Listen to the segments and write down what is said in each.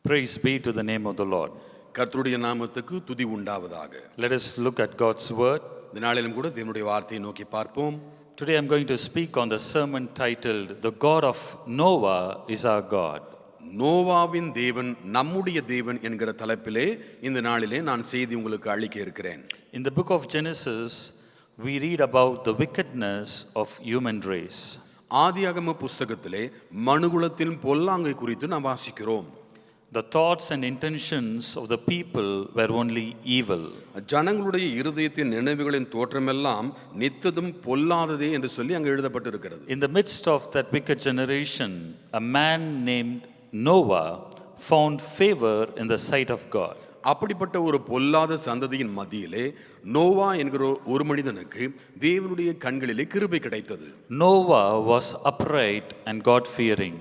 Praise be to the name of the Lord. கர்த்தருடைய நாமத்துக்கு துதி உண்டாவதாக. Let us look at God's word. இந்த நாளிலும் கூட தேவனுடைய வார்த்தையை நோக்கி பார்ப்போம். Today I'm going to speak on the sermon titled The God of Noah is our God. நோவாவின் தேவன் நம்முடைய தேவன் என்கிற தலைப்பிலே இந்த நாளிலே நான் செய்தி உங்களுக்கு அளிக்க இருக்கிறேன். In the book of Genesis we read about the wickedness of human race. ஆதியாகம புஸ்தகத்திலே மனுகுலத்தின் பொல்லாங்கை குறித்து நாம் வாசிக்கிறோம். The thoughts and intentions of the people were only evil. ஜனங்களுடைய இருதயத்தின் நினைவுகளின் தோற்றமெல்லாம் நித்ததும் பொல்லாததே என்று சொல்லி அங்கே எழுதப்பட்டிருக்கிறது. In the midst of that wicked generation, a man named Noah found favor in the sight of God. அப்படிப்பட்ட ஒரு பொல்லாத சந்ததியின் மத்தியிலே நோவா என்கிற ஒரு மனிதனுக்கு தேவனுடைய கண்களிலே கிருபை கிடைத்தது. Noah was upright and God fearing.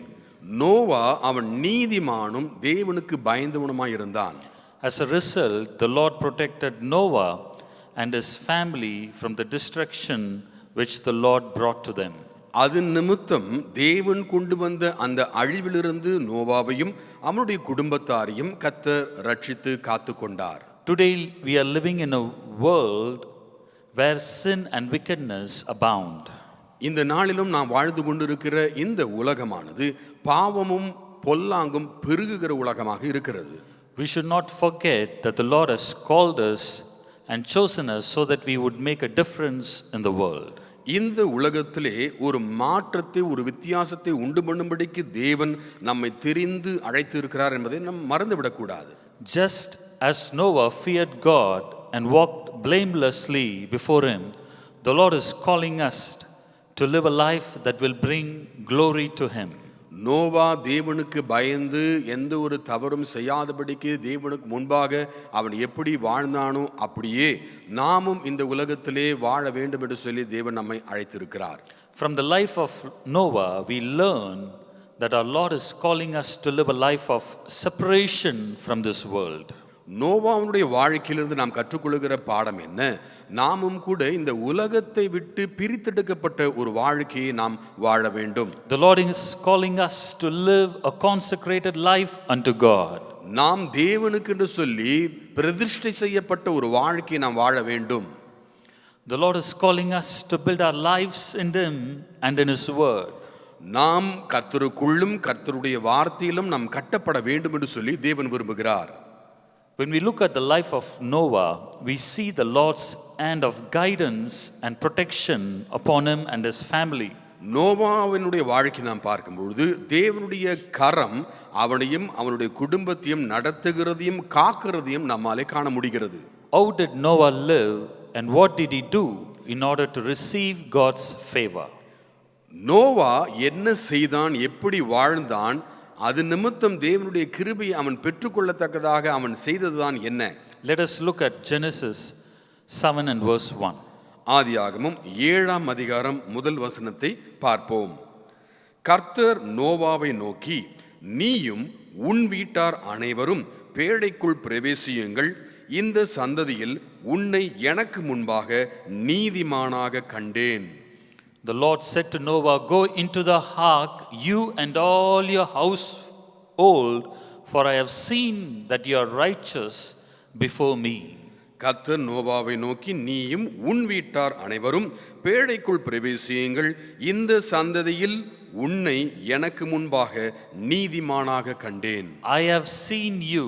Noah அவன் நீதிமானும் தேவனுக்கு பயந்தவனுமாய் இருந்தான். As a result, the Lord protected Noah and his family from the destruction which the Lord brought to them. அது நிமித்தம் தேவன் கொண்டு வந்த அந்த அழிவிலிருந்து நோவாவையும் அவனுடைய குடும்பத்தாரையும் கர்த்தர் ரட்சித்து காத்து கொண்டார். Today we are living in a world where sin and wickedness abound. இந்த நாளிலும் நாம் வாழ்ந்து கொண்டிருக்கிற இந்த உலகமானது பாவமும் பொல்லாங்கும் பெருகுகிற உலகமாக இருக்கிறது. We should not forget that the Lord has called us and chosen us so that we would make a difference in the world. இந்த உலகத்திலே ஒரு மாற்றத்தை ஒரு வித்தியாசத்தை உண்டு பண்ணும்படிக்கு தேவன் நம்மை தெரிந்து அழைத்து இருக்கிறார் என்பதை நாம் மறந்துவிடக்கூடாது. Just as Noah feared God and walked blamelessly before him, the Lord is calling us to live a life that will bring glory to him. Noah தேவனுக்கு பயந்து எந்த ஒரு தவறும் செய்யாதபடிக்கு தேவனுக்கு முன்பாக அவன் எப்படி வாழ்ந்தானோ அப்படியே நாமும் இந்த உலகத்திலே வாழ வேண்டும் என்று சொல்லி தேவன் நம்மை அழைத்திருக்கிறார். From the life of Noah we learn that our Lord is calling us to live a life of separation from this world. நோவாவுடைய வாழ்க்கையிலிருந்து நாம் கற்றுக்கொள்கிற பாடம் என்ன? நாமும் கூட இந்த உலகத்தை விட்டு பிரித்தெடுக்கப்பட்ட ஒரு வாழ்க்கையை நாம் வாழ வேண்டும். The Lord is calling us to live a consecrated life unto God. நாம் தேவனுக்கு என்று சொல்லி பிரதிஷ்டை செய்யப்பட்ட ஒரு வாழ்க்கையை நாம் வாழ வேண்டும். The Lord is calling us to build our lives in Him and in His word. நாம் கர்த்தருக்குள்ளும் கர்த்தருடைய வார்த்தையிலும் நாம் கட்டப்பட வேண்டும் என்று சொல்லி தேவன் விரும்புகிறார். When we look at the life of Noah, we see the Lord's hand of guidance and protection upon him and his family. நோவாவினுடைய வாழ்க்கை நாம் பார்க்கும்பொழுது தேவனுடைய கரம் அவனையும் அவனுடைய குடும்பத்தையும் நடத்துகிறதையும் காக்கிறதையும் நம்மாலே காண முடிகிறது. How did Noah live and what did he do in order to receive God's favor? Noah என்ன செய்தான், எப்படி வாழ்ந்தான், அது நிமித்தம் தேவனுடைய கிருபையை அவன் பெற்றுக்கொள்ளத்தக்கதாக அவன் செய்ததுதான் என்ன? Let us look at Genesis 7 and verse 1. ஆதியாகமம் 7ஆம் அதிகாரம் முதல் வசனத்தை பார்ப்போம். கர்த்தர் நோவாவை நோக்கி, நீயும் உன் வீட்டார் அனைவரும் பேழைக்குள் பிரவேசியுங்கள், இந்த சந்ததியில் உன்னை எனக்கு முன்பாக நீதிமானாக கண்டேன். The Lord said to Noah, go into the ark, you and all your household, for I have seen that you are righteous before me. கர்த்தர் நோவாவை நோக்கி, நீயும் உன் வீட்டார் அனைவரும் பேழைக்குள் பிரவேசியுங்கள், இந்த சந்ததியில் உன்னை எனக்கு முன்பாக நீதிமானாக கண்டேன். I have seen you.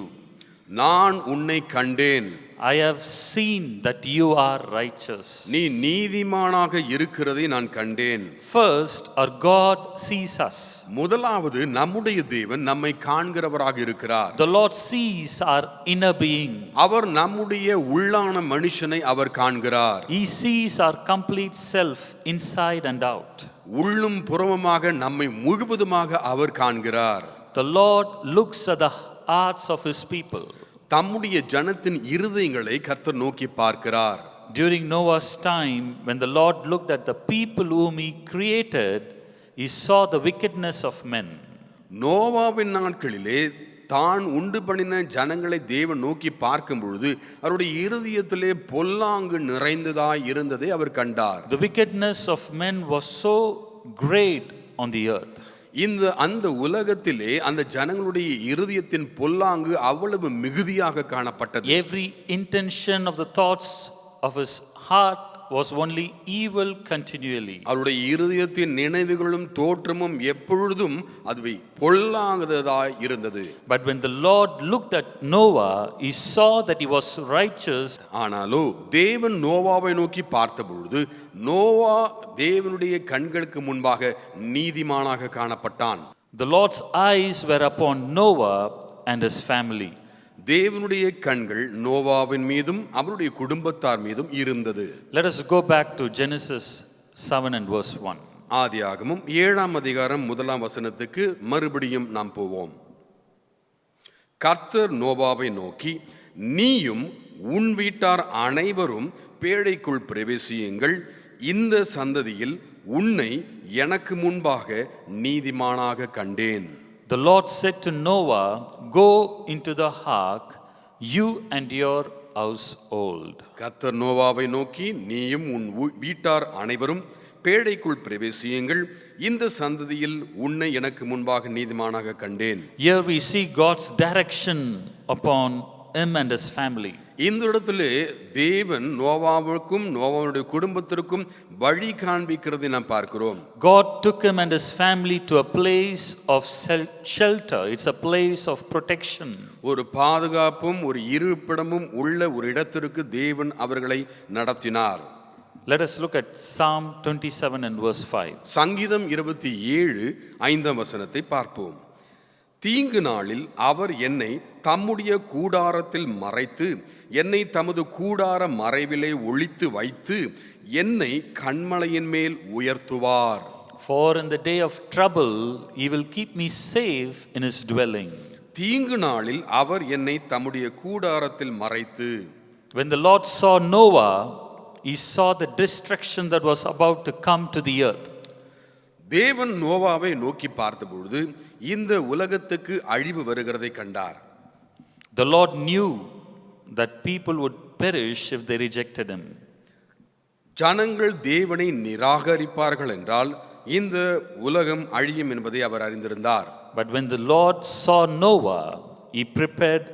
நான் உன்னை கண்டேன். I have seen that you are righteous. நீ நீதிமானாக இருக்கிறதை நான் கண்டேன். First, our God sees us. முதலாவது நம்முடைய தேவன் நம்மை காண்கிறவராக இருக்கிறார். The Lord sees our inner being. அவர் நம்முடைய உள்ளான மனுஷனை அவர் காண்கிறார். He sees our complete self inside and out. உள்ளும் புறமுமாக நம்மை முழுவதுமாக அவர் காண்கிறார். The Lord looks at the hearts of His people. தம்முடைய ஜனத்தின் இருதயங்களை கர்த்தர் நோக்கி பார்க்கிறார். During Noah's time, when the Lord looked at the people whom He created, He saw the wickedness of men. நோவாவின் நாட்களிலே தான் உண்டு பண்ணின ஜனங்களை தேவன் நோக்கி பார்க்கும் பொழுது அவருடைய இருதயத்திலே பொல்லாங்கு நிறைந்ததாய் இருந்ததை அவர் கண்டார். The wickedness of men was so great on the earth. அந்த உலகத்திலே அந்த ஜனங்களுடைய இருதயத்தின் பொல்லாங்கு அவ்வளவு மிகுதியாக காணப்பட்டது. Every intention of the thoughts of his heart was only evil continually. அவருடைய இருதயத்தின் நினைவுகளும் தோற்றமும் எப்பொழுதும் அதுவை பொல்லாததாய் இருந்தது. But when the Lord looked at Noah, he saw that he was righteous. ஆனாலோ தேவன் நோவாவை நோக்கி பார்த்தபொழுது நோவா தேவனுடைய கண்களுக்கு முன்பாக நீதிமானாக காணப்பட்டான். The Lord's eyes were upon Noah and his family. தேவனுடைய கண்கள் நோவாவின் மீதும் அவருடைய குடும்பத்தார் மீதும் இருந்தது. Let us go back to Genesis 7 and verse 1. ஆதியாகமம் 7ஆம் அதிகாரம் 1ஆம் வசனத்துக்கு மறுபடியும் நாம் போவோம். கர்த்தர் நோவாவை நோக்கி, நீயும் உன் வீட்டார் அனைவரும் பேழைக்குள் பிரவேசியுங்கள், இந்த சந்ததியில் உன்னை எனக்கு முன்பாக நீதிமானாக கண்டேன். The Lord said to Noah, go into the ark, you and your household. கர்த்தர் நோவாவை நோக்கி, நீயும் உன் வீட்டார் அனைவரும் பேழைக்குள் பிரவேசியுங்கள், இந்த சந்ததியில் உன்னை எனக்கு முன்பாக நீதிமானாக கண்டேன். Here we see God's direction upon him and his family. இந்த இடத்திலே தேவன் நோவாவுக்கும் நோவாவுடைய குடும்பத்திற்கும் வழி காண்பிக்கிறதை நாம் பார்க்கிறோம். God took him and his family to a place of shelter. It's a place of protection. ஒரு பாதுகாப்பும் ஒரு இருப்பிடமும் உள்ள ஒரு இடத்திற்கு தேவன் அவர்களை நடத்தினார். Let us look at Psalm 27 and verse 5. சங்கீதம் 27 5ஆம் வசனத்தை பார்ப்போம். தீங்கு நாளில் அவர் என்னை தம்முடைய கூடாரத்தில் மறைத்து என்னை தமது கூடார மறைவிலே ஒளித்து வைத்து என்னை கன்மலையின் மேல் உயர்த்துவார். For in the day of trouble he will keep me safe in his dwelling. தீங்கு நாளில் அவர் என்னை தம்முடைய கூடாரத்தில் மறைத்து. When the Lord saw Noah, he saw the destruction that was about to come to the earth. தேவன் நோவாவை நோக்கி பார்த்தபொழுது இந்த உலகத்துக்கு அழிவு வருகிறதை கண்டார். The Lord knew that people would perish if they rejected him. ஜனங்கள் தேவனை நிராகரிப்பார்கள் என்றால் இந்த உலகம் அழியும் என்பதை அவர் அறிந்திருந்தார். But when the Lord saw Noah, he prepared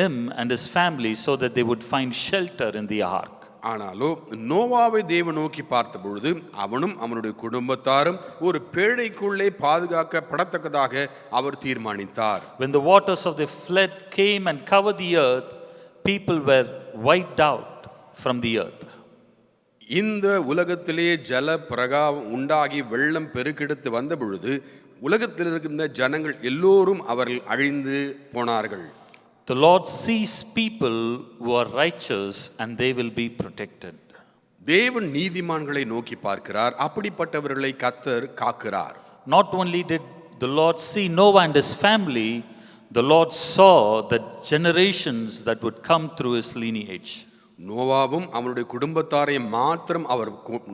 him and his family so that they would find shelter in the ark. ஆனாலோ நோவாவை தேவன் நோக்கி பார்த்த பொழுது அவனும் அவனுடைய குடும்பத்தாரும் ஒரு பேழைக்குள்ளே பாதுகாக்கப்படத்தக்கதாக அவர் தீர்மானித்தார். When the waters of the flood came and covered the earth, people were wiped out from the earth. இந்த உலகத்திலே ஜல பிரவாகம் உண்டாகி வெள்ளம் பெருக்கெடுத்து வந்த பொழுது உலகத்தில் இருக்கின்ற ஜனங்கள் எல்லோரும் அவர்கள் அழிந்து போனார்கள். The Lord sees people who are righteous and they will be protected. தேவன் நீதிமான்களை நோக்கி பார்க்கிறார், அப்படிப்பட்டவர்களை கர்த்தர் காக்கிறார். Not only did the Lord see Noah and his family, the Lord saw the generations that would come through his lineage. நோவாவும் அவனுடைய குடும்பத்தாரை மாத்திரம் அவர்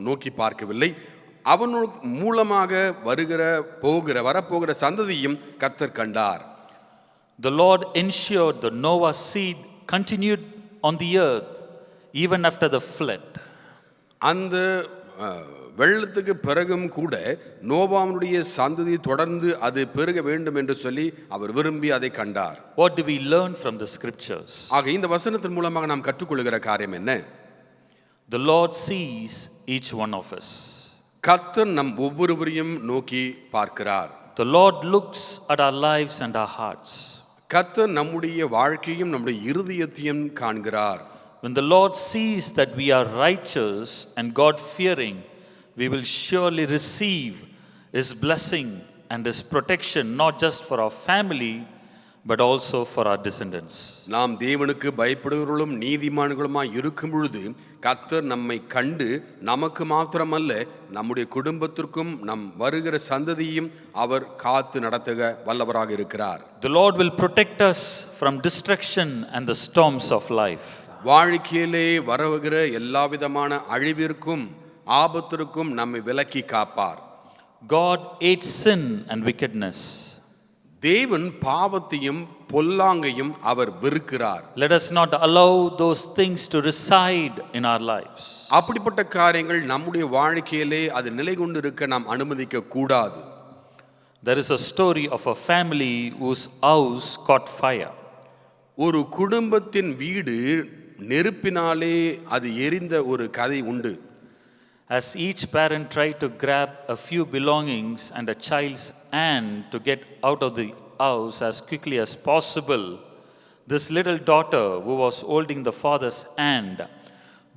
நோக்கி பார்க்கவில்லை, அவன் மூலமாக வரப்போகிற சந்ததியும் கர்த்தர் கண்டார். The Lord ensured that Noah's seed continued on the earth even after the flood. அந்த வெள்ளத்துக்கு பிறகும் கூட நோவாவுடைய சந்ததி தொடர்ந்து அது பெருக வேண்டும் என்று சொல்லி அவர் விரும்பி அதை கண்டார். What do we learn from the scriptures? ஆக இந்த வசனத்தின் மூலமாக நாம் கற்றுக்கொள்கிற காரியம் என்ன? The Lord sees each one of us. கர்த்தர் நம் ஒவ்வொருவரையும் நோக்கி பார்க்கிறார். The Lord looks at our lives and our hearts. கர்த்தர் நம்முடைய வாழ்க்கையும் நம்முடைய இருதயத்தையும் காண்கிறார். When the Lord sees that we are righteous and God-fearing, we will surely receive his blessing and his protection, not just for our family, but also for our descendants. நாம் தேவனுக்கு பயப்படுகிறவர்களும் நீதிமான்களுமாய் இருக்கும் பொழுது கர்த்தர் நம்மை கண்டு நமக்கு மாத்திரமல்ல நம்முடைய குடும்பத்திற்கும் நம் வருகிற சந்ததியும் அவர் காத்து நடத்த வல்லவராக இருக்கிறார். The Lord will protect us from destruction and the storms of life. வாழ்க்கையிலே வருகிற எல்லா விதமான அழிவிற்கும் ஆபத்திற்கும் நம்மை விலக்கி காப்பார். God hates sin and wickedness. தேவன் பாவத்தையும் பொல்லாங்கையும் அவர் வெறுக்கிறார். Let us not allow those things to reside in our lives. அப்படிப்பட்ட காரியங்கள் நம்முடைய வாழ்க்கையிலே அது நிலை கொண்டு இருக்க நாம் அனுமதிக்க கூடாது. There is a story of a family whose house caught fire. ஒரு குடும்பத்தின் வீடு நெருப்பினாலே அது எரிந்த ஒரு கதை உண்டு. As each parent tried to grab a few belongings and a child's hand to get out of the house as quickly as possible, this little daughter, who was holding the father's hand,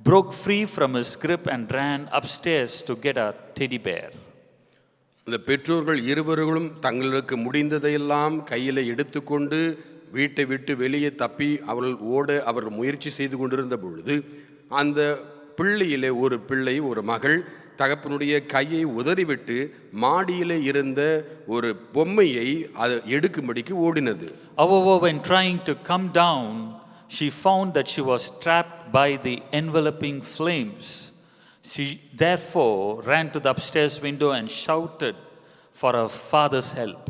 broke free from his grip and ran upstairs to get a teddy bear. இந்த பெற்றோர்கள் இருவர்களும் தங்களுக்கு முடிந்ததையெல்லாம் கையில் எடுத்துக்கொண்டு வீட்டை விட்டு வெளியே தப்பி அவர் முயற்சி செய்து கொண்டிருந்த பொழுது அந்த பிள்ளையிலே ஒரு பிள்ளை, ஒரு மகள் தகப்பனுடைய கையை உதறிவிட்டு மாடியிலே இருந்த ஒரு பொம்மையை அதை எடுக்கும்படிக்கு ஓடினது. However, when trying to come down, she found that she was trapped by the enveloping flames. She therefore ran to the upstairs window and shouted for her father's help.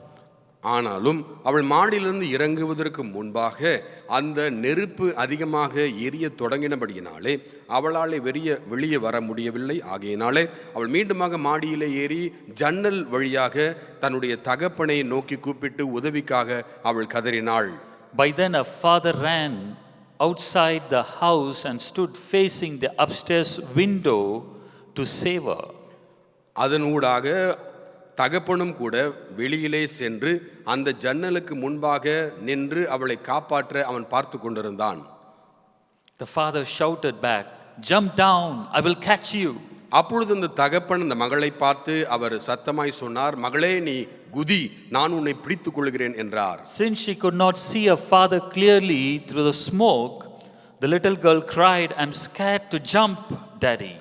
ஆனாலும் அவள் மாடியிலிருந்து இறங்குவதற்கு முன்பாக அந்த நெருப்பு அதிகமாக எரிய தொடங்கினபடியினாலே அவளால் வெளியே வர முடியவில்லை. ஆகையினாலே அவள் மீண்டுமாக மாடியிலே ஏறி ஜன்னல் வழியாக தன்னுடைய தகப்பனை நோக்கி கூப்பிட்டு உதவிக்காக அவள் கதறினாள். By then her father ran outside the house and stood facing the upstairs window to save her. அதனூடாக தகப்பனும் கூட வெளியிலே சென்று அந்த ஜன்னலுக்கு முன்பாக நின்று அவளை காப்பாற்ற அவன் பார்த்து கொண்டிருந்தான். The father shouted back, "Jump down, I will catch you." அப்பொழுது அந்த தகப்பன் அந்த மகளை பார்த்து அவர் சத்தமாய் சொன்னார், "மகளே, நீ குதி, நான் உன்னை பிடித்துக் கொள்கிறேன்" என்றார். Since she could not see her father clearly through the smoke, the little girl cried, "I'm scared to jump, Daddy."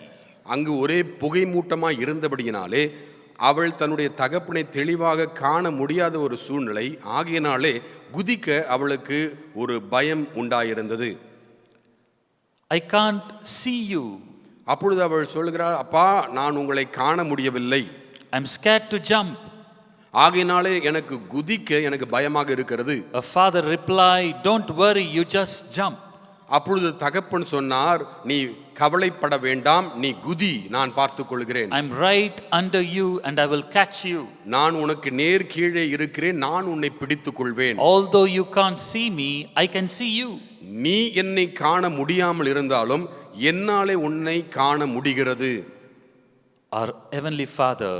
அங்கு ஒரே புகை மூட்டமாய் இருந்தபடியினாலே அவள் தன்னுடைய தகப்பனை தெளிவாக காண முடியாத ஒரு சூழ்நிலை ஆகியனாலே குதிக்க அவளுக்கு ஒரு பயம் உண்டாயிருந்தது. I can't see you. அப்பொழுது அவள் சொல்கிறாள், "அப்பா, நான் உங்களை காண முடியவில்லை. I'm scared to jump." ஆகியனாலே எனக்கு குதிக்க எனக்கு பயமாக இருக்கிறது. Her father replied, "Don't worry, you just jump." அப்பொழுது தகப்பன் சொன்னார், "நீ கவலைப்பட வேண்டாம், நீ குதி, நான் பார்த்துக் கொள்கிறேன். I'm right under you and I will catch you. நான் உனக்கு நேர் கீழே இருக்கிறேன், நான் உன்னை பிடித்துக் கொள்வேன். Although you can't see me, I can see you. நீ என்னை காண முடியாமல் இருந்தாலும் என்னாலே உன்னை காண முடிகிறது." Our heavenly Father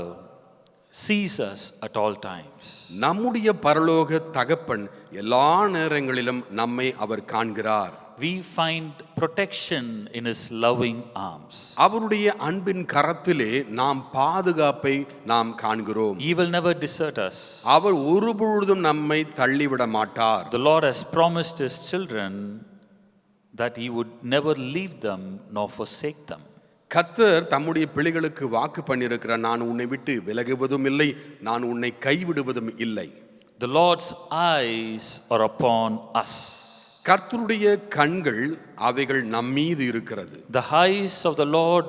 sees us at all times. நம்முடைய பரலோக தகப்பன் எல்லா நேரங்களிலும் நம்மை அவர் காண்கிறார். We find protection in his loving arms. அவருடைய அன்பின் கரத்திலே நாம் பாதுகாப்பை நாம் காண்கிறோம். He will never desert us. அவர் ஒருபொழுதும் நம்மை தள்ளிவிட மாட்டார். The Lord has promised his children that he would never leave them nor forsake them. கர்த்தர் தம்முடைய பிள்ளைகளுக்கு வாக்கு பண்ணியிருக்கிறார், நான் உன்னை விட்டு விலகுவதும் இல்லை, நான் உன்னை கைவிடுவதும் இல்லை. The Lord's eyes are upon us. கர்த்தருடைய கண்கள் அவைகள் நம்மீது இருக்கிறது. The eyes of the Lord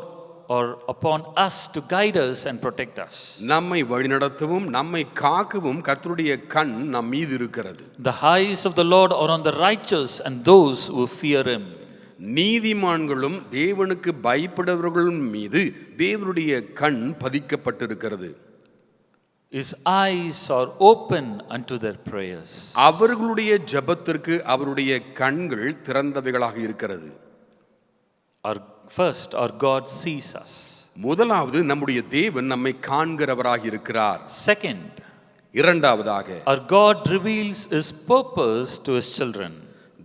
are upon us to guide us and protect us. நம்மை வழிநடத்தவும் நம்மை காக்கவும் கர்த்தருடைய கண் நம்மீது இருக்கிறது. The eyes of the Lord are on the righteous and those who fear him. நீதிமான்களும் தேவனுக்கு பயப்படுபவர்களும் மீது தேவனுடைய கண் பதிக்கப்பட்டிருக்கிறது. His eyes are open unto their prayers. அவர்களுடைய ஜெபத்திற்கு அவருடைய கண்கள் திறந்தவைகளாக இருக்கிறது. Our God sees us. முதலாவது நம்முடைய தேவன் நம்மை காண்கிறவராக இருக்கிறார். Second, இரண்டாவதாக our God reveals his purpose to his children.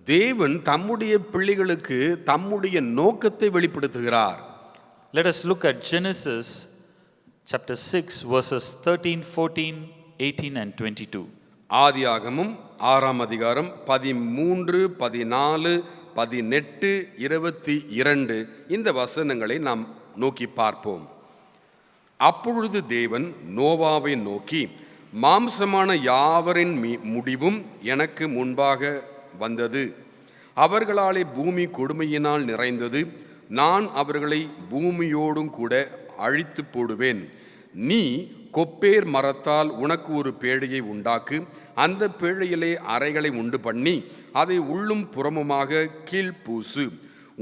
தேவன் தம்முடைய பிள்ளைகளுக்கு தம்முடைய நோக்கத்தை வெளிப்படுத்துகிறார். Let us look at Genesis chapter 6 verses 13, 14, 18 and 22. ஆதியாகமம் 6ஆம் அதிகாரம் 13, 14, 18, 22 இந்த வசனங்களை நாம் நோக்கி பார்ப்போம். அப்பொழுது தேவன் நோவாவை நோக்கி, மாம்சமான யாவரின் முடிவும் எனக்கு முன்பாக வந்தது. அவர்களாலே பூமி கொடுமையினால் நிறைந்தது. நான் அவர்களை பூமியோடும் கூட அழித்து போடுவேன். நீ கொப்பேர் மரத்தால் உனக்கு ஒரு பேழையை உண்டாக்கு. அந்த பேழையிலே அறைகளை உண்டு பண்ணி அதை உள்ளும் புறமுமாக கீழ்பூசு.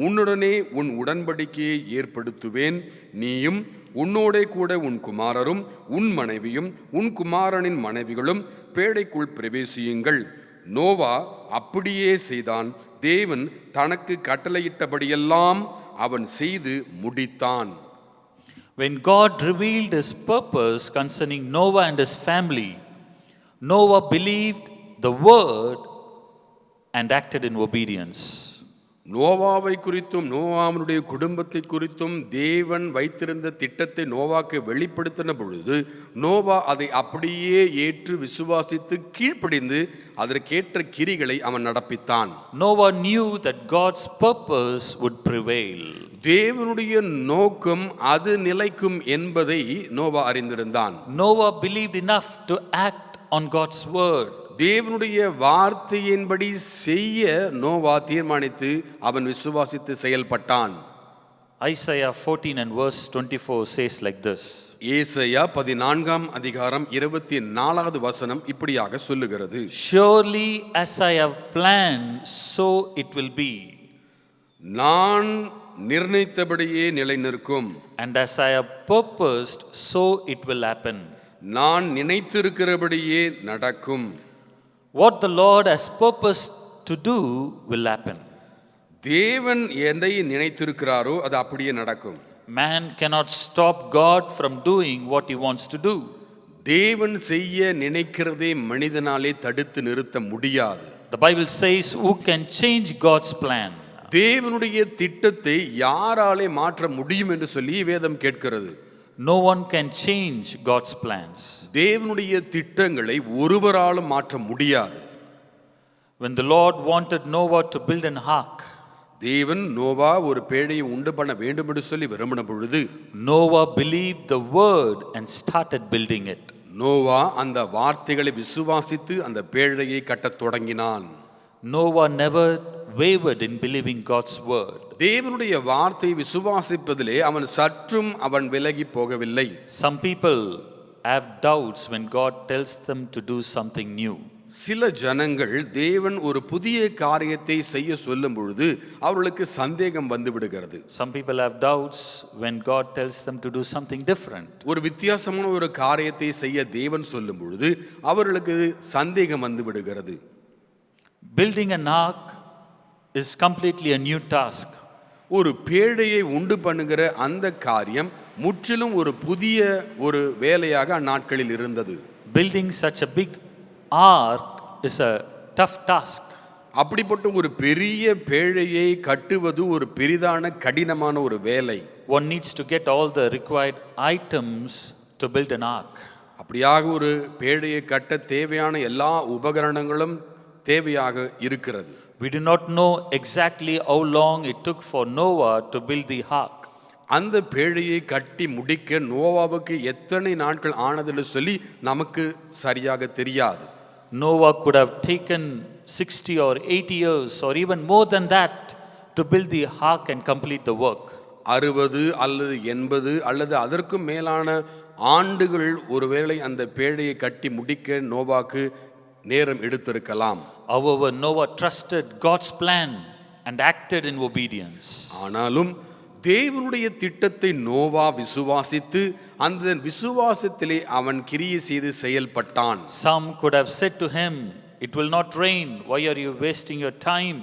உன்னுடனே உன் உடன்படிக்கையை ஏற்படுத்துவேன். நீயும் உன்னோடே கூட உன் குமாரரும் உன் மனைவியும் உன் குமாரனின் மனைவிகளும் பேழைக்குள் பிரவேசியுங்கள். நோவா அப்படியே செய்தான். தேவன் தனக்கு கட்டளையிட்டபடியெல்லாம் அவன் செய்து முடித்தான். When God revealed his purpose concerning Noah and his family, Noah believed the word and acted in obedience. நோவாவை குறித்தும் நோவாவினுடைய குடும்பத்தை குறித்தும் தேவன் வைத்திருந்த திட்டத்தை நோவாக்கு வெளிப்படுத்தின பொழுது நோவா அதை அப்படியே ஏற்று விசுவாசித்து கீழ்ப்படிந்து அதற்கேற்ற கிரிகளை அவன் நடப்பித்தான். Noah knew that God's purpose would prevail. தேவனுடைய நோக்கம் அது நிலைக்கும் என்பதை Noah அறிந்திருந்தான். Noah believed enough to act on God's word. தேவனுடைய வார்த்தையின்படி செய்ய நோவா தீர்மானித்து அவன் விசுவாசித்து செயல்பட்டான். Isaiah 14 and verse 24 says like this. ஏசாயா 14 அதிகாரம் 24வது வசனம் இப்படியாக சொல்லுகிறது. Surely as I have planned, so it will be. நான் நிர்ணயித்தபடியே நிலை நிற்கும். And as I have purposed, so it will happen. நான் நினைத்திருக்கிறபடியே நடக்கும். What the Lord has purposed to do will happen. தேவன் எதை நினைத்திருக்கிறாரோ அது அப்படியே நடக்கும். Man cannot stop God from doing what he wants to do. தேவன் செய்ய நினைக்கிறதை மனிதனாலே தடுத்து நிறுத்த முடியாது. The Bible says, who can change God's plan? தேவனுடைய திட்டத்தை யாராலே மாற்ற முடியும் என்று சொல்லி வேதம் கேட்கிறது. No one can change God's plans. தேவனுடைய திட்டங்களை ஒருவராலும் மாற்ற முடியாது. When the Lord wanted Noah to build an ark, தேவன் நோவா ஒரு பேழையை உண்டு பண்ண வேண்டும் என்று சொல்லி விரும்பின பொழுது Noah believed the word and started building it. Noah அந்த வார்த்தைகளை விசுவாசித்து அந்த பேழையை கட்டத் தொடங்கினான். Noah never wavered in believing God's word. தேவனுடைய வார்த்தை விசுவாசிப்பதிலே அவன் சற்றும் அவன் விலகி போகவில்லை. Some people have doubts when God tells them to do something new. சில ஜனங்கள் தேவன் ஒரு புதிய காரியத்தை செய்ய சொல்லும் பொழுது அவர்களுக்கு சந்தேகம் வந்து விடுகிறது. Some people have doubts when God tells them to do something different. ஒரு வித்தியாசமான ஒரு காரியத்தை செய்ய தேவன் சொல்லும் பொழுது அவர்களுக்கு சந்தேகம் வந்து விடுகிறது. Building an ark is completely a new task. ஒரு பேழையை உண்டு பண்ணுகிற அந்த காரியம் முற்றிலும் ஒரு புதிய ஒரு வேலையாக அந்நாட்களில் இருந்தது. Building such a big ark is a tough task. அப்படிப்பட்ட ஒரு பெரிய பேழையை கட்டுவது ஒரு பெரிதான கடினமான ஒரு வேலை. One needs to get all the required items to build an ark. அப்படியாக ஒரு பேழையை கட்ட தேவையான எல்லா உபகரணங்களும் தேவையாக இருக்கிறது. We do not know exactly how long it took for Noah to build the ark. அந்த பேழையை கட்டி முடிக்க நோவாவுக்கு எத்தனை நாட்கள் ஆனதுன்னு சொல்லி நமக்கு சரியாக தெரியாது. Noah could have taken 60 or 80 years or even more than that to build the ark and complete the work. 60 அல்லது 80 அல்லது அதற்கும் மேலான ஆண்டுகள் ஒருவேளை அந்த பேழையை கட்டி முடிக்க நோவாக்கு நேரம் எடுத்திருக்கலாம். However, Noah trusted God's plan and acted in obedience. ஆனாலும் தேவனுடைய திட்டத்தை நோவா விசுவாசித்து அந்த விசுவாசத்திலே அவன் கிரியை செய்து செயல்பட்டான். Some could have said to him, "It will not rain. Why are you wasting your time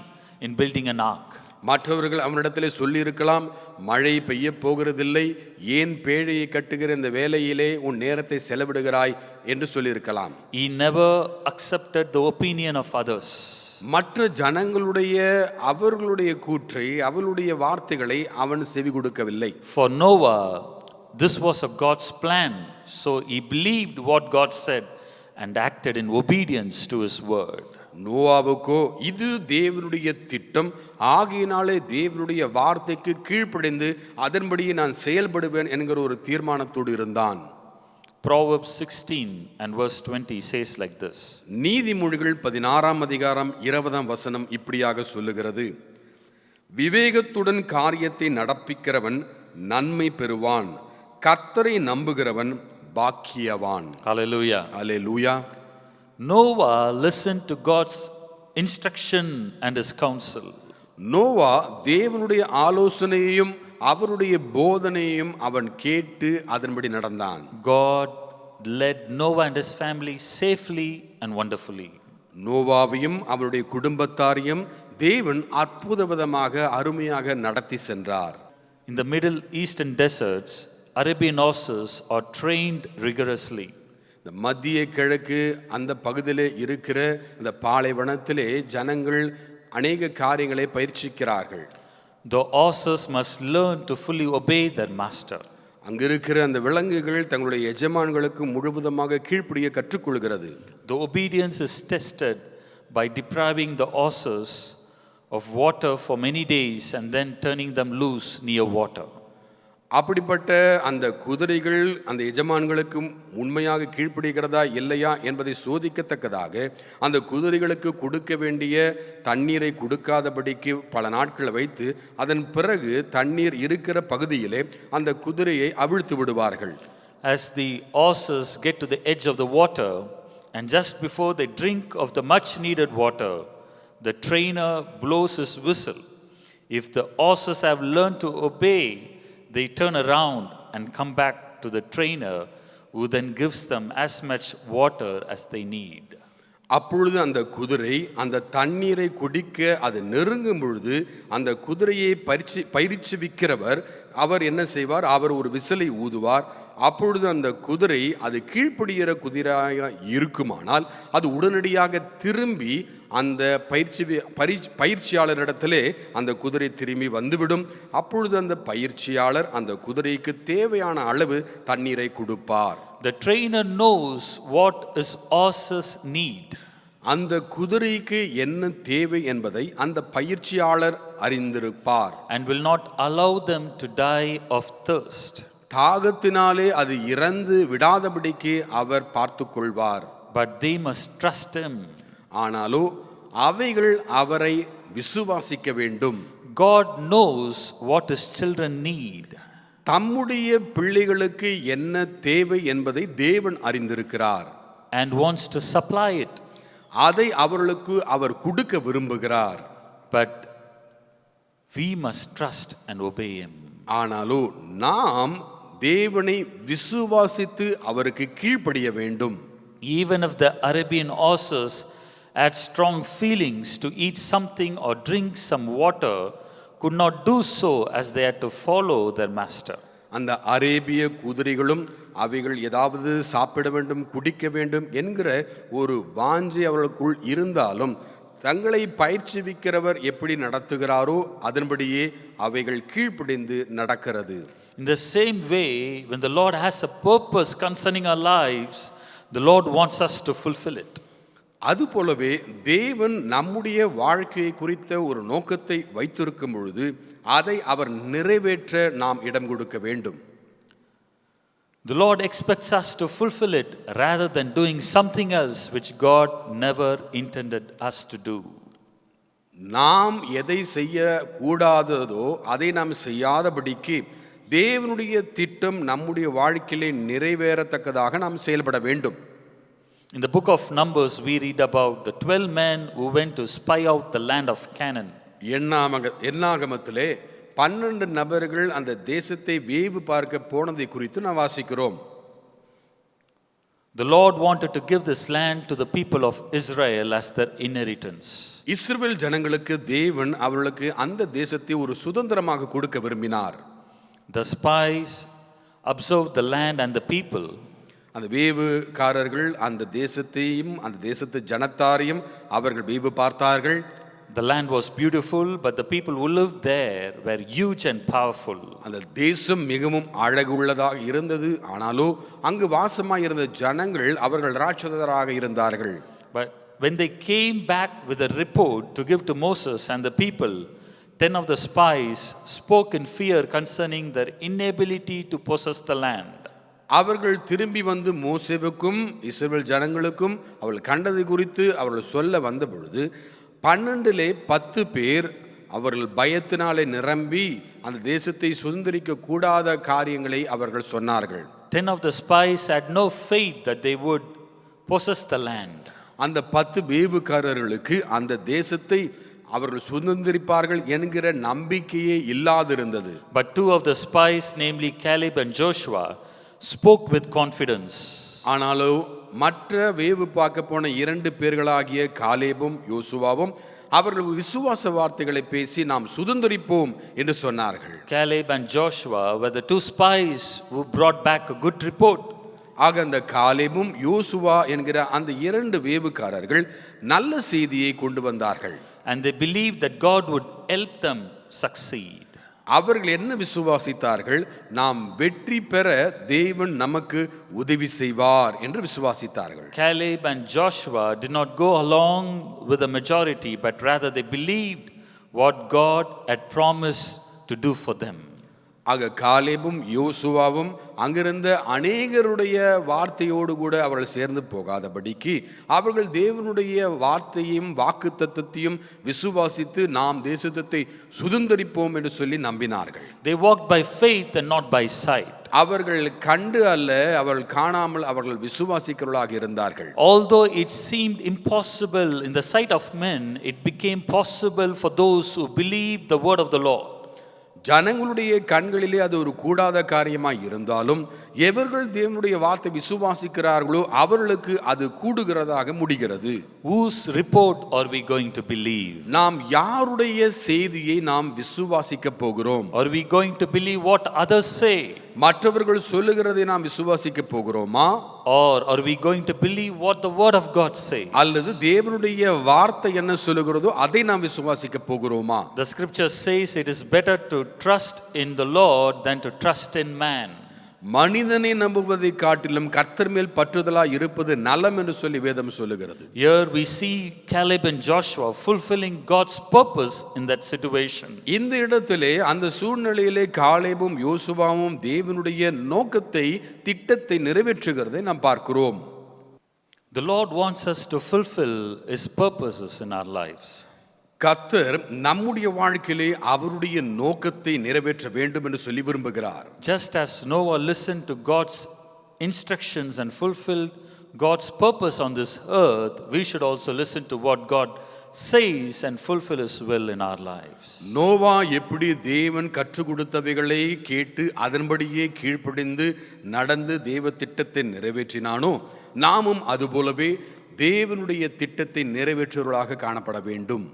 in building an ark?" மற்றவர்கள் அவனிடத்திலே சொல்லியிருக்கலாம், மழை பெய்ய போகிறதில்லை, ஏன் பேழையை கட்டுகிற இந்த வேலையிலே உன் நேரத்தை செலவிடுகிறாய் என்று சொல்லியிருக்கலாம். He never accepted the opinion of others. மற்ற ஜனங்களுடைய அவர்களுடைய கூற்றை அவர்களுடைய வார்த்தைகளை அவன் செவி கொடுக்கவில்லை. For Noah, this was a God's plan, so he believed what God said and acted in obedience to his word. நோவாவுக்கோ இது தேவனுடைய திட்டம், ஆகையினாலே தேவனுடைய வார்த்தைக்கு கீழ்ப்படிந்து அதன்படியே நான் செயல்படுவேன் என்கிற ஒரு தீர்மானத்தோடு இருந்தான். Proverbs 16 and verse 20 says like this. நீதிமொழிகள் 16 அதிகாரம் 20 வசனம் இப்படியாக சொல்லுகிறது. விவேகத்துடன் காரியத்தை நடப்பிக்கிறவன் நன்மை பெறுவான், கர்த்தரை நம்புகிறவன் பாக்கியவான். Hallelujah. Hallelujah. Noah listened to God's instruction and his counsel. Noah தேவனுடைய ஆலோசனையையும் அவருடைய போதனையும் அவன் கேட்டு அதன்படி நடந்தான். God led Noah and his family safely and wonderfully. நோவாவையும் அவருடைய குடும்பத்தாரையும் தேவன் அற்புத விதமாக அருமையாக நடத்தி சென்றார். In the Middle Eastern deserts, Arabian horses are trained rigorously. இந்த மத்திய கிழக்கு அந்த பகுதியிலே இருக்கிற இந்த பாலைவனத்திலே ஜனங்கள் அநேக காரியங்களை பயிற்சிக்கிறார்கள். The horses must learn to fully obey their master. அங்க இருக்கிற அந்த விலங்குகள் தங்களுடைய எஜமான்களுக்கு முழுவதுமாக கீழ்ப்படிய கற்றுக்கொள்கிறது. The obedience is tested by depriving the horses of water for many days and then turning them loose near water. அப்படிப்பட்ட அந்த குதிரைகள் அந்த எஜமான்களுக்கு உண்மையாக கீழ்ப்படுகிறதா இல்லையா என்பதை சோதிக்கத்தக்கதாக அந்த குதிரைகளுக்கு கொடுக்க வேண்டிய தண்ணீரை கொடுக்காதபடிக்கு பல நாட்களை வைத்து அதன் பிறகு தண்ணீர் இருக்கிற பகுதியிலே அந்த குதிரையை அவிழ்த்து விடுவார்கள். As the horses get to the edge of the water and just before they drink of the much needed water, the trainer blows his whistle. If the horses have learned to obey, they turn around and come back to the trainer, who then gives them as much water as they need. அப்பொழுது அந்த குதிரை அந்த தண்ணீரை குடிக்க அது நெருங்கும் பொழுது அந்த குதிரையை பயிற்சிவிக்கிறவர் அவர் என்ன செய்வார்? அவர் ஒரு விசிலை ஊதுவார். அப்பொழுது அந்த குதிரை அது கீழ்ப்படுகிற குதிரையாக இருக்குமானால் அது உடனடியாக திரும்பி அந்த பயிற்சியாளரிடத்திலே அந்த குதிரை திரும்பி வந்துவிடும். அப்பொழுது அந்த பயிற்சியாளர் அந்த குதிரைக்கு தேவையான அளவு தண்ணீரை கொடுப்பார். The trainer knows what his horses need. அந்த குதிரைக்கு என்ன தேவை என்பதை அந்த பயிற்சியாளர் அறிந்திருப்பார். And will not allow them to die of thirst. தாகத்தினாலே அது இறந்து விடாதபடிக்கு அவர் பார்த்துக் கொள்வார். But they must trust him. ஆனாலோ அவைகள் அவரை விசுவாசிக்க வேண்டும். God knows what his children need. தம்முடைய பிள்ளைகளுக்கு என்ன தேவை என்பதை தேவன் அறிந்திருக்கிறார். And wants to supply it. அதை அவர்களுக்கு அவர் கொடுக்க விரும்புகிறார். But we must trust and obey him. ஆனாலோ நாம் தேவனை விசுவாசித்து அவருக்கு கீழ்ப்படிய வேண்டும். Even if the Arabian horses had strong feelings to eat something or drink some water, could not do so as they had to follow their master. அந்த அரேபிய குதிரைகளும் அவைகள் ஏதாவது சாப்பிட வேண்டும் குடிக்க வேண்டும் என்கிற ஒரு வாஞ்சை அவர்களுக்குள் இருந்தாலும் தங்களை பயிற்சிவிக்கிறவர் எப்படி நடத்துகிறாரோ அதன்படியே அவைகள் கீழ்ப்படிந்து நடக்கிறது. In the same way, when the Lord has a purpose concerning our lives, the Lord wants us to fulfill it. அதுபோலவே தேவன் நம்முடைய வாழ்க்கையை குறித்த ஒரு நோக்கத்தை வைத்திருக்கும் பொழுது அதை அவர் நிறைவேற்ற நாம் இடம் கொடுக்க வேண்டும். The Lord expects us to fulfill it rather than doing something else which God never intended us to do. நாம் எதை செய்ய கூடாததோ அதை நாம் செய்யாதபடிக்கு தேவனுடைய திட்டம் நம்முடைய வாழ்க்கையிலே நிறைவேறத்தக்கதாக நாம் செயல்பட வேண்டும். In the book of Numbers, we read about the 12 men who went to spy out the land of Canaan. என்னாகமத்திலே 12 நபர்கள் அந்த தேசத்தை வேவு பார்க்க போனதை குறித்து நாம் வாசிக்கிறோம். The Lord wanted to give this land to the people of Israel as their inheritance. இஸ்ரவேல் ஜனங்களுக்கு தேவன் அவர்களுக்கு அந்த தேசத்தை ஒரு சுதந்திரமாக கொடுக்க விரும்பினார். The spies observed the land and the people. அந்த வேவுக்காரர்கள் அந்த தேசத்தையும் அந்த தேசத்து ஜனத்தாரையும் அவர்கள் வேவு பார்த்தார்கள். The land was beautiful, but the people who lived there were huge and powerful. அந்த தேசம் மிகவும் அழகுள்ளதாக இருந்தது. ஆனாலோ அங்கு வாசமாய் இருந்த ஜனங்கள் அவர்கள் ராட்சதராக இருந்தார்கள். But when they came back with a report to give to Moses and the people, 10 of the spies spoke in fear concerning their inability to possess the land. அவர்கள் திரும்பி வந்து மோசேவுக்கும் இஸ்ரவேல் ஜனங்களுக்கும் அவர்கள் கண்டதை குறித்து அவர்கள் சொல்ல வந்த பொழுது 12 10 பேர் அவர்கள் பயத்தினாலே நிரம்பி அந்த தேசத்தை சுதந்திரிக்க கூடாத காரியங்களை அவர்கள் சொன்னார்கள். 10 of the spies had no faith that they would possess the land. அந்த 10 வேவுக்காரர்களுக்கு அந்த தேசத்தை அவர்கள் சுதந்திரிப்பார்கள் என்கிற நம்பிக்கையே இல்லாதிருந்தது. But two of the spies, namely Caleb and Joshua, spoke with confidence. ஆனாலும் மற்ற வேவு பார்க்க போன 2 பேர்களாகிய காலேபும் யோசுவாவும் அவர்கள் விசுவாச வார்த்தைகளை பேசி நாம் சுதந்திரிப்போம் என்று சொன்னார்கள். Caleb and Joshua were the two spies who brought back a good report. ஆக அந்த காலேபும் யோசுவா என்கிற அந்த 2 வேவுக்காரர்கள் நல்ல செய்தியை கொண்டு வந்தார்கள். And they believed that God would help them succeed. அவர்கள் என்ன விசுவாசித்தார்கள்? நாம் வெற்றி பெற தேவன் நமக்கு உதவி செய்வார் என்று விசுவாசித்தார்கள். Caleb and Joshua did not go along with the majority, but rather they believed what God had promised to do for them. ஆக காலேபும் யோசுவாவும் அங்கிருந்த அநேகருடைய வார்த்தையோடு கூட அவர்கள் சேர்ந்து போகாதபடிக்கு அவர்கள் தேவனுடைய வார்த்தையும் வாக்குத்தத்தத்தையும் விசுவாசித்து நாம் தேசத்தை சுதந்திரிப்போம் என்று சொல்லி நம்பினார்கள். They walked by faith and not by sight. அவர்கள் கண்டு அல்ல, அவர்கள் காணாமல் அவர்கள் விசுவாசிக்கிறவர்களாக இருந்தார்கள். Although it seemed impossible in the sight of men, it became possible for those who believed the word of the Lord. ஜனங்களுடைய கண்களிலே அது ஒரு கூடாத காரியமாய் இருந்தாலும் எவர்கள் தேவனுடைய வார்த்தை விசுவாசிக்கிறார்களோ அவர்களுக்கு அது கூடுகிறதாக முடிகிறது. Whose report are we going to believe? நாம் யாருடைய செய்தியை நாம் விசுவாசிக்க போகிறோம்? Are we going to believe what others say? மற்றவர்கள் சொல்லுகிறதை நாம் விசுவாசிக்க போகிறோமா? Or are we going to believe what the word of God says? அல்லது தேவனுடைய வார்த்தை என்ன சொல்லுகிறதோ அதை நாம் விசுவாசிக்க போகிறோமா? The scripture says it is better to trust in the Lord than to trust in man. மனிதனை நம்புவதை காட்டிலும் கர்த்தர் மேல் பற்றுதலாய் இருப்பது நலம் என்று சொல்லி வேதம் சொல்லுகிறது. Here we see Caleb and Joshua fulfilling God's purpose in that situation. இந்த இடத்திலே அந்த சூழ்நிலையிலே காலேபும் யோசுவாவும் தேவனுடைய நோக்கத்தை திட்டத்தை நிறைவேற்றுகிறதை நாம் பார்க்கிறோம். The Lord wants us to fulfill his purposes in our lives. கர்த்தர் நம்முடைய வாழ்க்கையிலே அவருடைய நோக்கத்தை நிறைவேற்ற வேண்டும் என்று சொல்லி விரும்புகிறார். Just as Noah listened to God's instructions and fulfilled God's purpose on this earth, we should also listen to what God says and fulfill his will in our lives. Noah எப்படி தேவன் கற்றுக் கொடுத்தவைகளை கேட்டு அதன்படியே கீழ்ப்படிந்து நடந்து தேவ திட்டத்தை நிறைவேற்றினானோ நாமும் அதுபோலவே தேவனுடைய திட்டத்தை நிறைவேற்றுவர்களாக காணப்பட வேண்டும்.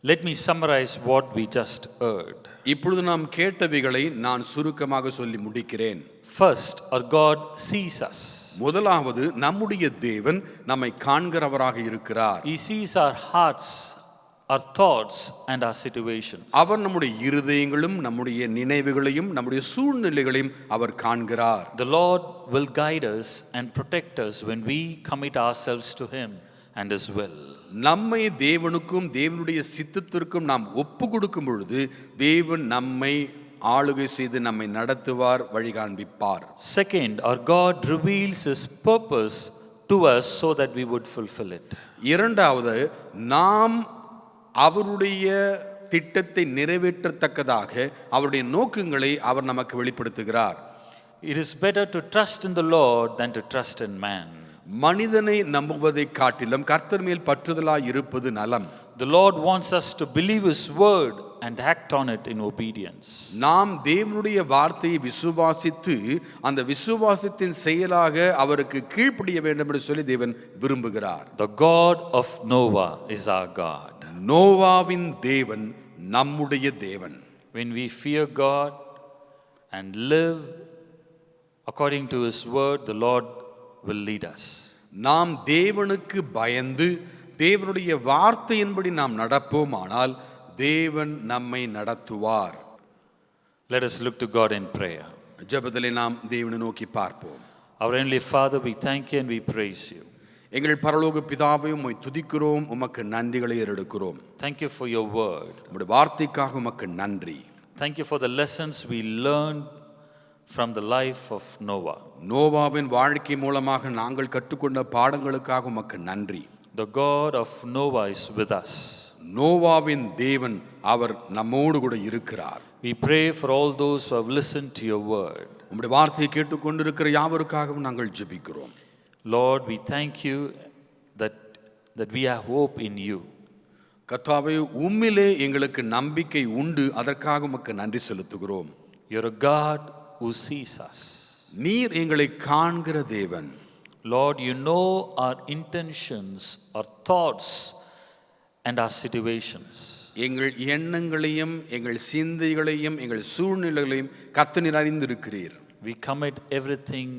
Let me summarize what we just heard. இப்பொழுது நாம் கேட்டவைகளை நான் சுருக்கமாக சொல்லி முடிக்கிறேன். First, our God sees us. முதலாவது நம்முடைய தேவன் நம்மை காண்கிறவராக இருக்கிறார். He sees our hearts, our thoughts and our situations. அவர் நம்முடைய இருதயங்களும் நம்முடைய நினைவுகளையும் நம்முடைய சூழ்நிலைகளையும் அவர் காண்கிறார். The Lord will guide us and protect us when we commit ourselves to him and his will. நம்மை தேவனுக்கும் தேவனுடைய சித்தத்திற்கும் நாம் ஒப்பு கொடுக்கும் பொழுது தேவன் நம்மை ஆளுகை செய்து நம்மை நடத்துவார், வழி காண்பிப்பார். Second, our God reveals his purpose to us so that we would fulfill it. இரண்டாவது, நாம் அவருடைய திட்டத்தை நிறைவேற்றத்தக்கதாக அவருடைய நோக்கங்களை அவர் நமக்கு வெளிப்படுத்துகிறார். It is better to trust in the Lord than to trust in man. மனிதனை நம்புவதை காட்டிலும் கர்த்தர் மேல் பற்றுதலாய் இருப்பது நலம். The Lord wants us to believe his word and act on it in obedience. நாம் தேவனுடைய வார்த்தையை விசுவாசித்து அந்த விசுவாசத்தின் செயலாக அவருக்கு கீழ்ப்படிய வேண்டும் என்று சொல்லி தேவன் விரும்புகிறார். The God of Noah is our God. நோவாவின் தேவன் நம்முடைய தேவன். When we fear God and live according to his word, the Lord will lead us. நாம் தேவனுக்கு பயந்து தேவனுடைய வார்த்தையின்படி நாம் நடப்போமானால் தேவன் நம்மை நடத்துவார். Let us look to God in prayer. ஜெபத்திலே நாம் தேவனை நோக்கி பார்ப்போம். Our heavenly Father, we thank you and we praise you. எங்கள் பரலோக பிதாவே, உம்மை துதிக்கிறோம், உமக்கு நன்றிகளை ஏறெடுக்கிறோம். Thank you for your word. உம்முடைய வார்த்தைக்காக உமக்கு நன்றி. Thank you for the lessons we learned from the life of Noah. நோவாவின் வாழ்க்கை மூலமாக நாங்கள் கற்றுக்கொண்ட பாடங்களுக்காக உமக்கு நன்றி. The God of Noah is with us. நோவாவின் தேவன் அவர் நம்மோடு கூட இருக்கிறார். We pray for all those who have listened to your word. உம்முடைய வார்த்தையை கேட்டுக்கொண்டிருக்கிற யாவருக்காகவும் நாங்கள் ஜெபிக்கிறோம். Lord, we thank you that we have hope in you. கர்த்தாவே உம்மிலே எங்களுக்கு நம்பிக்கை உண்டு, அதற்காக உமக்கு நன்றி செலுத்துகிறோம். You're a God who sees us. நீர் எங்களை காண்கிற தேவன். Lord, you know our intentions, our thoughts, and our situations. எங்கள் எண்ணங்களையும் எங்கள் சிந்தைகளையும் எங்கள் சூழ்நிலைகளையும் கர்த்தர் அறிந்திருக்கிறீர். We commit everything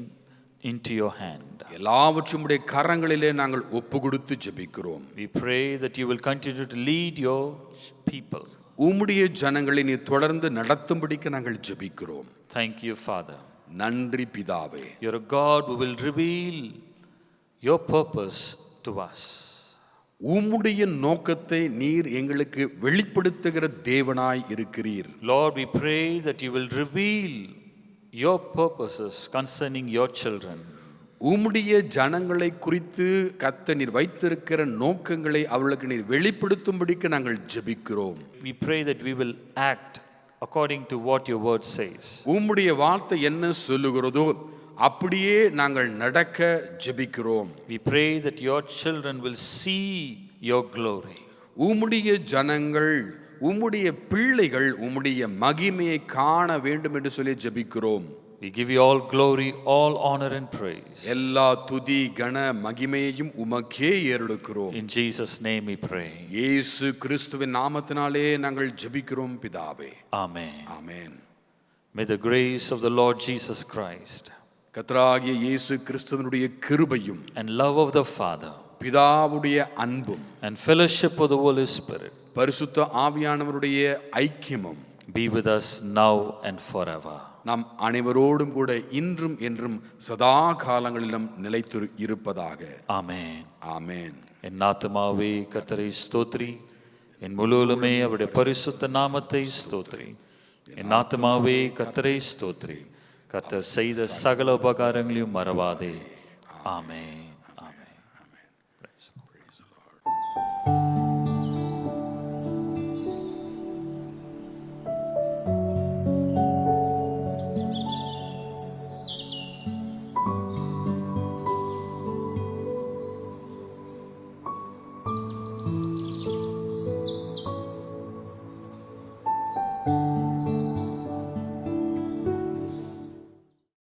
into your hand. எல்லாவற்றையும் உம்முடைய கரங்களிலே நாங்கள் ஒப்பு கொடுத்து ஜெபிக்கிறோம். We pray that you will continue to lead your people. உம்முடைய ஜனங்களை நீ தொடர்ந்து நடத்தும்படிக்கு நாங்கள் ஜெபிக்கிறோம். Thank you, Father. நன்றி பிதாவே. You're a God who will reveal your purpose to us. உம்முடைய நோக்கத்தை நீர் எங்களுக்கு வெளிப்படுத்துகிற தேவனாய் இருக்கிறீர். Lord, we pray that you will reveal your purposes concerning your children. உம்முடைய ஜனங்களை குறித்து கர்த்தர் நீர் வைத்திருக்கிற நோக்கங்களை அவர்களுக்கு நீர் வெளிப்படுத்தும்படிக்கு நாங்கள் ஜெபிக்கிறோம். We pray that we will act according to what your word says. உம்முடைய வார்த்தை என்ன சொல்லுகிறதோ அப்படியே நாங்கள் நடக்க ஜெபிக்கிறோம். We pray that your children will see your glory. உம்முடைய ஜனங்கள், உம்முடைய பிள்ளைகள் உம்முடைய மகிமையை காண வேண்டும் என்று சொல்லி ஜெபிக்கிறோம். We give you all glory, all honor and praise. எல்லா துதி கன மகிமையையும் உமக்கே ஏறெடுக்கிறோம். In Jesus' name we pray. இயேசு கிறிஸ்துவின் நாமத்தினாலே நாங்கள் ஜெபிக்கிறோம் பிதாவே. Amen. Amen. May the grace of the Lord Jesus Christ கர்த்தராகிய இயேசு கிறிஸ்துவினுடைய கிருபையும் and love of the Father பிதாவுடைய அன்பும் and fellowship of the Holy Spirit பரிசுத்த ஆவியானவருடைய ஐக்கியமும் be with us now and forever. நாம் அனைவரோடும் கூட இன்றும் என்றும் சதா காலங்களிலும் நிலைத்து இருப்பதாக. Amen. ஆமென். என் ஆத்துமாவே கர்த்தரை ஸ்தோத்திரி, என் முழுவலுமே அவருடைய பரிசுத்த நாமத்தை ஸ்தோத்திரி. என் ஆத்துமாவே கர்த்தரை ஸ்தோத்திரி, கர்த்தர் செய்த சகல உபகாரங்களையும் மறவாதே. ஆமென்.